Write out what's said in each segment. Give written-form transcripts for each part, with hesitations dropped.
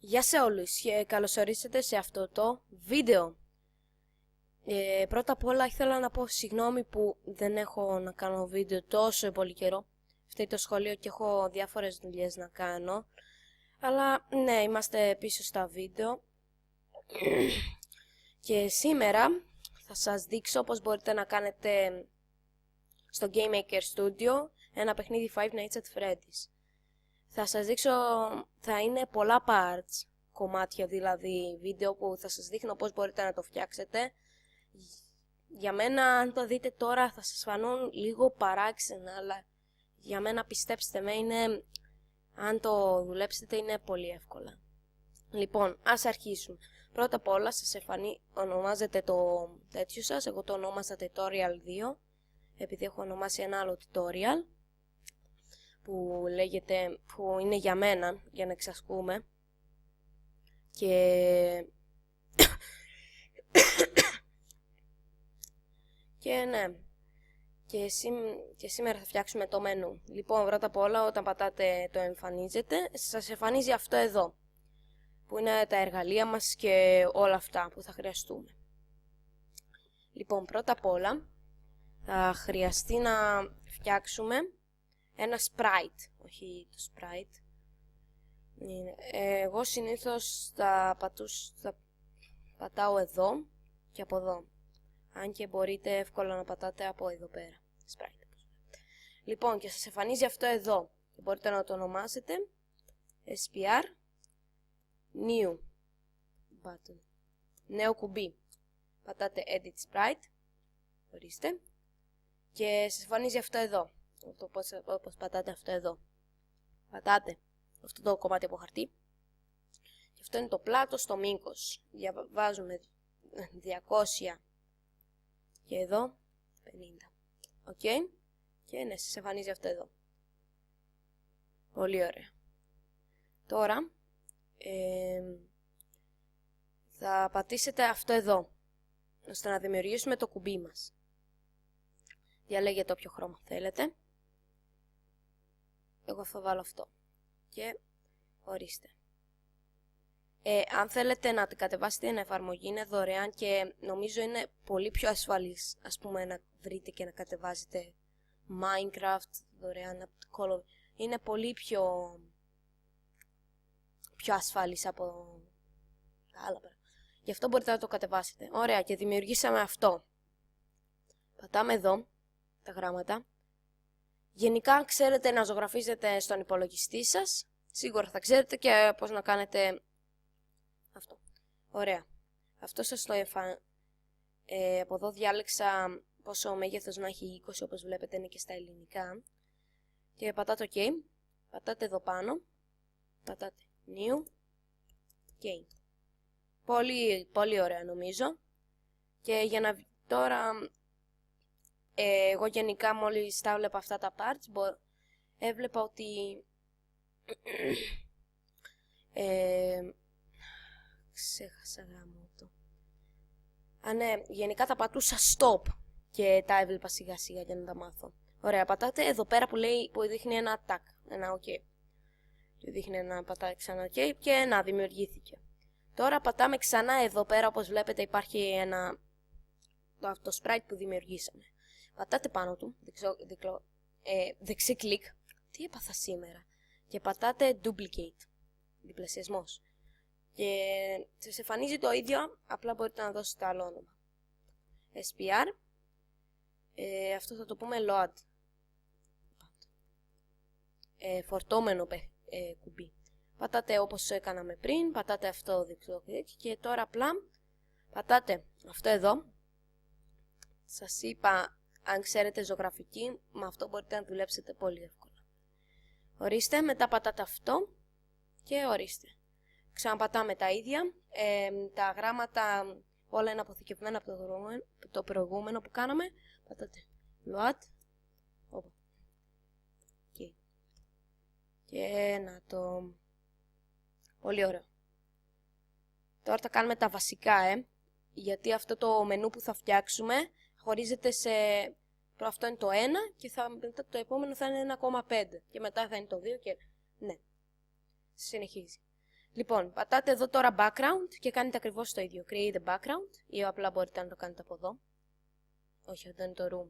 Γεια σε όλους και καλώς ορίσατε σε αυτό το βίντεο. Πρώτα απ' όλα ήθελα να πω συγγνώμη που δεν έχω να κάνω βίντεο τόσο πολύ καιρό. Φταίει το σχολείο και έχω διάφορες δουλειές να κάνω. Αλλά ναι, είμαστε πίσω στα βίντεο. Και σήμερα θα σας δείξω πώς μπορείτε να κάνετε στο Game Maker Studio ένα παιχνίδι Five Nights at Freddy's. Θα σας δείξω, θα είναι πολλά parts, κομμάτια δηλαδή βίντεο που θα σας δείχνω πώς μπορείτε να το φτιάξετε. Για μένα αν το δείτε τώρα θα σας φανούν λίγο παράξενα, αλλά για μένα πιστέψτε με αν το δουλέψετε είναι πολύ εύκολα. Λοιπόν, ας αρχίσουμε. Πρώτα απ' όλα ονομάζετε το τέτοιο σας, εγώ το ονόμασα Tutorial 2, επειδή έχω ονομάσει ένα άλλο tutorial που είναι για μένα, για να εξασκούμε. Και ναι, και σήμερα θα φτιάξουμε το μενού. Λοιπόν, πρώτα απ' όλα όταν πατάτε το εμφανίζεται, σας εμφανίζει αυτό εδώ, που είναι τα εργαλεία μας και όλα αυτά που θα χρειαστούμε. Λοιπόν, πρώτα απ' όλα θα χρειαστεί να φτιάξουμε ένα sprite, όχι το sprite. Εγώ συνήθως θα πατάω εδώ και από εδώ. Αν και μπορείτε εύκολα να πατάτε από εδώ πέρα. Sprite. Λοιπόν, και σας εμφανίζει αυτό εδώ. Μπορείτε να το ονομάσετε SPR New Button. Νέο κουμπί. Πατάτε Edit Sprite. Ορίστε. Και σας εμφανίζει αυτό εδώ. Όπως πατάτε αυτό εδώ. Πατάτε αυτό το κομμάτι από χαρτί. Και αυτό είναι το πλάτος, το μήκος. Βάζουμε 200 και εδώ 50. Οκ. Και ναι, σας εμφανίζει αυτό εδώ. Πολύ ωραία. Τώρα θα πατήσετε αυτό εδώ, ώστε να δημιουργήσουμε το κουμπί μας. Διαλέγετε όποιο χρώμα θέλετε. Εγώ θα βάλω αυτό. Και ορίστε. Αν θέλετε να κατεβάσετε την εφαρμογή, είναι δωρεάν και νομίζω είναι πολύ πιο ασφαλής, ας πούμε, να βρείτε και να κατεβάζετε Minecraft δωρεάν από το Call of. Είναι πολύ πιο ασφαλής από τα άλλα. Γι' αυτό μπορείτε να το κατεβάσετε. Ωραία, και δημιουργήσαμε αυτό. Πατάμε εδώ τα γράμματα. Γενικά, αν ξέρετε να ζωγραφίζετε στον υπολογιστή σας, σίγουρα θα ξέρετε και πώς να κάνετε αυτό. Ωραία. Αυτό σας το από εδώ διάλεξα πόσο μέγεθος να έχει 20, όπως βλέπετε είναι και στα ελληνικά. Και πατάτε OK. Πατάτε εδώ πάνω. Πατάτε New. OK. Πολύ, πολύ ωραία νομίζω. Και για να τώρα εγώ γενικά μόλις τα έβλεπα αυτά τα parts, έβλεπα ότι ξέχασα γάμο το. Ναι, γενικά τα πατούσα stop και τα έβλεπα σιγά σιγά για να τα μάθω. Ωραία, πατάτε εδώ πέρα που δείχνει ένα tag, ένα OK. Και δείχνει ένα πατάτε ξανά OK και να δημιουργήθηκε. Τώρα πατάμε ξανά εδώ πέρα, όπως βλέπετε υπάρχει το sprite που δημιουργήσαμε. Πατάτε πάνω του, δεξί κλικ, τι έπαθα σήμερα, και πατάτε duplicate, διπλασιασμός. Και σας εμφανίζει το ίδιο, απλά μπορείτε να δώσετε άλλο όνομα. SPR, αυτό θα το πούμε load. Φορτώμενο κουμπί. Πατάτε όπως έκαναμε πριν, πατάτε αυτό και τώρα απλά πατάτε αυτό εδώ. Σας είπα, αν ξέρετε ζωγραφική, με αυτό μπορείτε να δουλέψετε πολύ εύκολα. Ορίστε, μετά πατάτε αυτό και ορίστε. Ξαναπατάμε τα ίδια, τα γράμματα όλα είναι αποθηκευμένα από το προηγούμενο που κάναμε. Πατάτε load. Okay. Και να το... Πολύ ωραίο. Τώρα θα κάνουμε τα βασικά, γιατί αυτό το μενού που θα φτιάξουμε χωρίζεται σε... Αυτό είναι το 1 και μετά το επόμενο θα είναι 1,5 και μετά θα είναι το 2 και... Ναι. Συνεχίζει. Λοιπόν, πατάτε εδώ τώρα background και κάνετε ακριβώς το ίδιο. Create a background ή απλά μπορείτε να το κάνετε από εδώ. Όχι, αυτό είναι το room.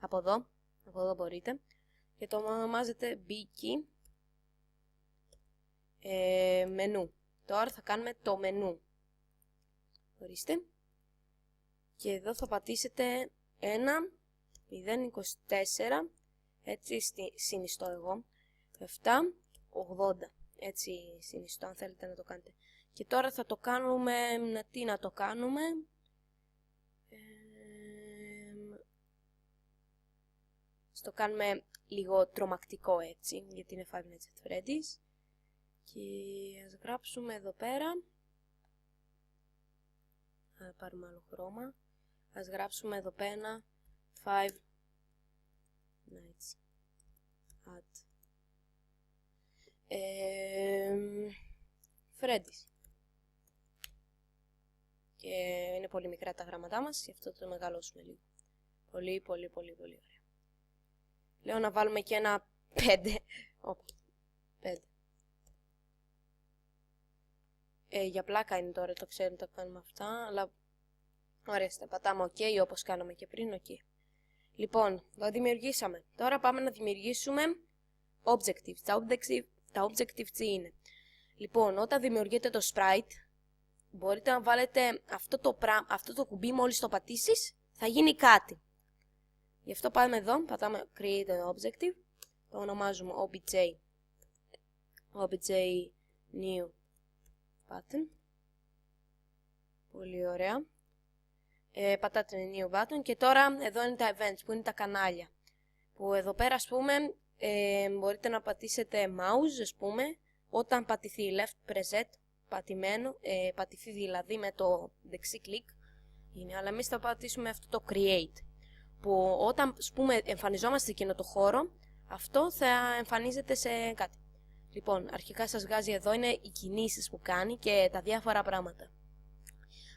Από εδώ μπορείτε. Και το ονομάζετε B-key. Μενού. Τώρα θα κάνουμε το μενού. Ορίστε. Και εδώ θα πατήσετε 1.024. Έτσι συνιστώ εγώ. 7.80. Έτσι συνιστώ αν θέλετε να το κάνετε. Και τώρα θα το κάνουμε, τι να το κάνουμε. Το κάνουμε λίγο τρομακτικό έτσι, γιατί είναι Five Nights at Freddy's. Και ας γράψουμε εδώ πέρα. Θα πάρουμε άλλο χρώμα. Ας γράψουμε εδώ πέρα Five Nights at Freddy's. Και είναι πολύ μικρά τα γράμματά μας, γι' αυτό το μεγαλώσουμε λίγο. Πολύ ωραία. Λέω να βάλουμε και ένα 5. 5. Για πλάκα είναι τώρα, το ξέρουμε, το κάνουμε αυτά, αλλά ορίστε, πατάμε OK όπως κάναμε και πριν, OK. Λοιπόν, το δημιουργήσαμε. Τώρα πάμε να δημιουργήσουμε objectives. Τα objectives τι είναι. Λοιπόν, όταν δημιουργείτε το sprite, μπορείτε να βάλετε αυτό το κουμπί, μόλις το πατήσεις, θα γίνει κάτι. Γι' αυτό πάμε εδώ, πατάμε Create an Objective, το ονομάζουμε obj new button. Πολύ ωραία. Πατάτε new button και τώρα εδώ είναι τα events που είναι τα κανάλια. Που εδώ πέρα ας πούμε μπορείτε να πατήσετε mouse ας πούμε όταν πατηθεί left preset, πατηθεί δηλαδή με το δεξί κλικ είναι, αλλά εμείς θα πατήσουμε αυτό το create. Που όταν εμφανιζόμαστε σε εκείνο το χώρο, αυτό θα εμφανίζεται σε κάτι. Λοιπόν, αρχικά σας βγάζει εδώ, είναι οι κινήσεις που κάνει και τα διάφορα πράγματα.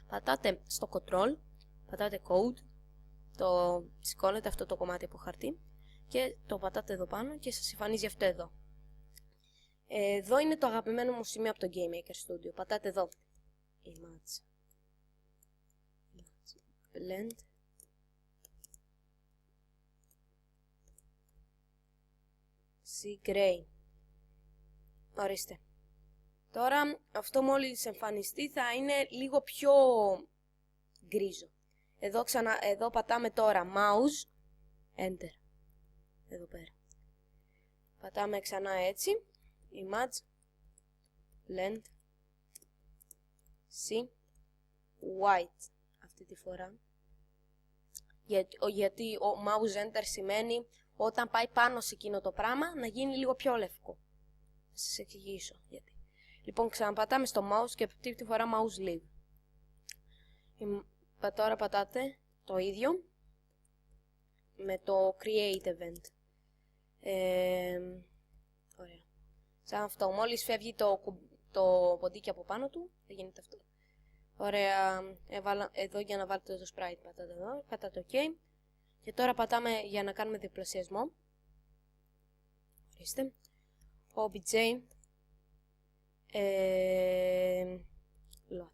Πατάτε στο control, πατάτε code, το σηκώνετε αυτό το κομμάτι από χαρτί και το πατάτε εδώ πάνω και σας εμφανίζει αυτό εδώ. Εδώ είναι το αγαπημένο μου σημείο από το Game Maker Studio. Πατάτε εδώ. Image. Blend. Gray. Ορίστε. Τώρα αυτό μόλις εμφανιστεί θα είναι λίγο πιο γκρίζο. Εδώ πατάμε τώρα mouse, enter. Εδώ πέρα. Πατάμε ξανά έτσι. Image. Blend. See. White. Αυτή τη φορά. Γιατί ο mouse enter σημαίνει όταν πάει πάνω σε εκείνο το πράγμα να γίνει λίγο πιο λευκό. Θα σας εξηγήσω γιατί. Λοιπόν, ξαναπατάμε στο mouse και αυτή τη φορά mouse leave. Τώρα πατάτε το ίδιο με το create event. Ωραία. Σαν αυτό. Μόλις φεύγει το ποντίκι από πάνω του, θα γίνεται αυτό. Ωραία. Έβαλα εδώ για να βάλετε το sprite. Πατάτε εδώ. Πατάτε OK. Και τώρα πατάμε για να κάνουμε διπλασιασμό. Ορίστε. obj load.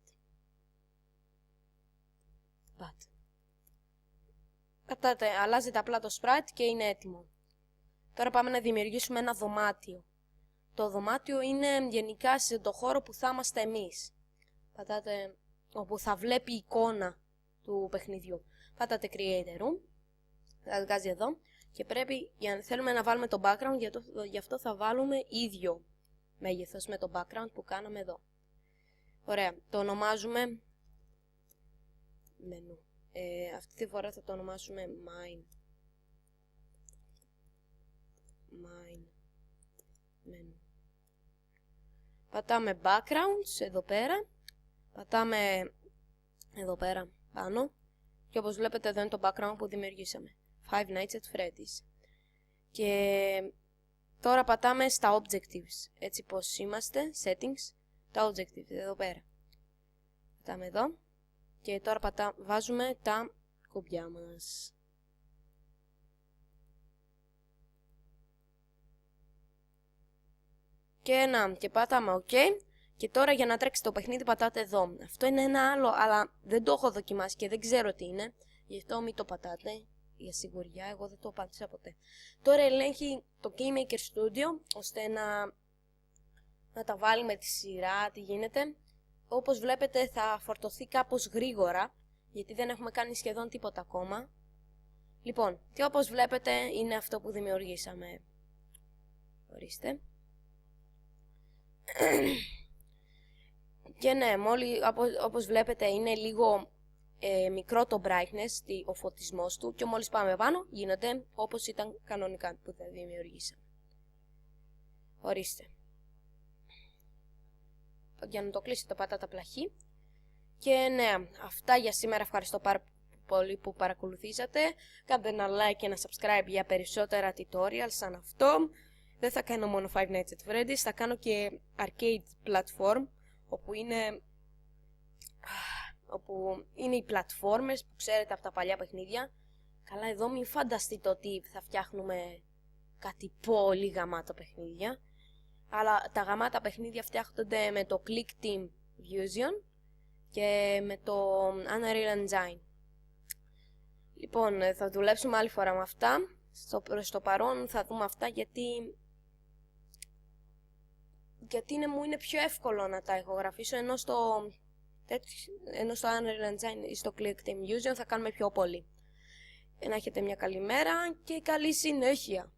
Πατάτε, αλλάζετε απλά το sprite και είναι έτοιμο. Τώρα πάμε να δημιουργήσουμε ένα δωμάτιο. Το δωμάτιο είναι γενικά σε το χώρο που θα είμαστε εμείς. Πατάτε όπου θα βλέπει η εικόνα του παιχνιδιού. Πατάτε create a room. Θα βγάζει εδώ. Και πρέπει, για να θέλουμε να βάλουμε το background, γι' αυτό θα βάλουμε ίδιο μέγεθος με το background που κάναμε εδώ. Ωραία, το ονομάζουμε μενού. Αυτή τη φορά θα το ονομάσουμε mine menu. Πατάμε backgrounds εδώ πέρα. Πατάμε εδώ πέρα πάνω. Και όπως βλέπετε εδώ είναι το background που δημιουργήσαμε. Five Nights at Freddy's. Και τώρα πατάμε στα objectives. Έτσι πως είμαστε, settings, τα objectives εδώ πέρα. Πατάμε εδώ. Και τώρα βάζουμε τα κουμπιά μας. Και πατάμε OK. Και τώρα για να τρέξει το παιχνίδι πατάτε εδώ. Αυτό είναι ένα άλλο, αλλά δεν το έχω δοκιμάσει και δεν ξέρω τι είναι. Γι' αυτό μην το πατάτε. Για σιγουριά, εγώ δεν το πάτησα ποτέ. Τώρα ελέγχει το KeyMaker Studio, ώστε να τα βάλει με τη σειρά, τι γίνεται. Όπως βλέπετε θα φορτωθεί κάπως γρήγορα, γιατί δεν έχουμε κάνει σχεδόν τίποτα ακόμα. Λοιπόν, και όπως βλέπετε είναι αυτό που δημιουργήσαμε. Ορίστε. Και ναι, όπως βλέπετε είναι λίγο μικρό το brightness, ο φωτισμός του, και μόλις πάμε πάνω γίνονται όπως ήταν κανονικά που θα δημιουργήσαμε. Ορίστε. Για να το κλείσετε πατάτε πλαχή. Και ναι, αυτά για σήμερα. Ευχαριστώ πάρα πολύ που παρακολουθήσατε. Κάντε ένα like και ένα subscribe για περισσότερα tutorials σαν αυτό. Δεν θα κάνω μόνο Five Nights at Freddy's, θα κάνω και arcade platform, όπου είναι οι πλατφόρμες που ξέρετε από τα παλιά παιχνίδια. Καλά, εδώ μην φανταστείτε ότι θα φτιάχνουμε κάτι πολύ γαμάτα παιχνίδια. Αλλά τα γαμάτα παιχνίδια φτιάχνονται με το Click Team Fusion και με το Unreal Engine. Λοιπόν, θα δουλέψουμε άλλη φορά με αυτά. Στο παρόν θα δούμε αυτά γιατί μου είναι πιο εύκολο να τα ηχογραφήσω, ενώ στο Unreal Engine ή στο Click Team Fusion θα κάνουμε πιο πολύ. Να έχετε μια καλή μέρα και καλή συνέχεια.